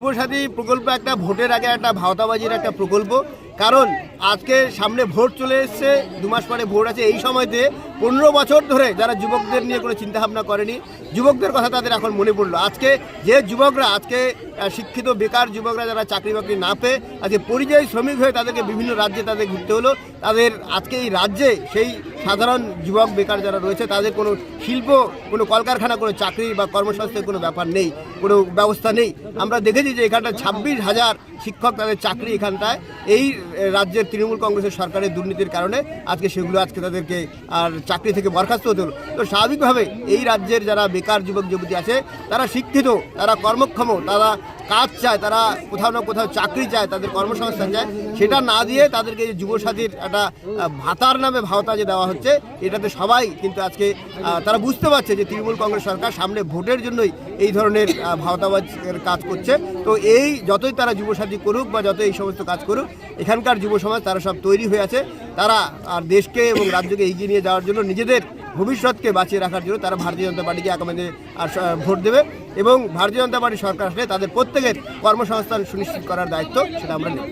যুবসাথী প্রকল্প একটা ভোটের আগে একটা ভাওতাবাজির একটা প্রকল্প। কারণ আজকে সামনে ভোট চলে এসছে, 2 মাস পরে ভোট আছে। এই সময়তে 15 বছর ধরে যারা যুবকদের নিয়ে কোনো চিন্তাভাবনা করেনি, যুবকদের কথা তাদের এখন মনে পড়লো। আজকে যে যুবকরা আজকে শিক্ষিত বেকার যুবকরা যারা চাকরি বাকরি না পেয়ে আজকে পরিযায়ী শ্রমিক হয়ে তাদেরকে বিভিন্ন রাজ্যে তাদের ঘুরতে হলো, তাদের আজকে এই রাজ্যে সেই সাধারণ যুবক বেকার যারা রয়েছে তাদের কোনো শিল্প, কোনো কলকারখানা, কোনো চাকরি বা কর্মসংস্থানের কোনো ব্যাপার নেই, কোনো ব্যবস্থা নেই। আমরা দেখেছি যে এখানটা 26,000 শিক্ষক তাদের চাকরি এখানটায় এই রাজ্যের তৃণমূল কংগ্রেসের সরকারের দুর্নীতির কারণে আজকে সেগুলো আজকে তাদেরকে আর চাকরি থেকে বরখাস্ত হতে হলো। তো স্বাভাবিকভাবে এই রাজ্যের যারা বেকার যুবক যুবতী আছে তারা শিক্ষিত, তারা কর্মক্ষম, তারা কাজ চায়, তারা কোথাও না কোথাও চাকরি চায়, তাদের কর্মসংস্থান চায়। সেটা না দিয়ে তাদেরকে যে যুবসাথীর একটা ভাতার নামে ভাওতা যে দেওয়া হচ্ছে, এটাতে সবাই কিন্তু আজকে তারা বুঝতে পারছে যে তৃণমূল কংগ্রেস সরকার সামনে ভোটের জন্যই এই ধরনের ভাওতাবাজের কাজ করছে। তো এই যতই তারা যুবসাথী করুক বা যত এই সমস্ত কাজ করুক, এখানকার যুব সমাজ তারা সব তৈরি হয়ে আছে। তারা আর দেশকে এবং রাজ্যকে এগিয়ে নিয়ে যাওয়ার জন্য, নিজেদের ভবিষ্যৎকে বাঁচিয়ে রাখার জন্য তারা ভারতীয় জনতা পার্টিকে আগামী দিনে ভোট দেবে এবং ভারতীয় জনতা পার্টি সরকার আসলে তাদের প্রত্যেকের কর্মসংস্থান সুনিশ্চিত করার দায়িত্ব সেটা আমরা নেব।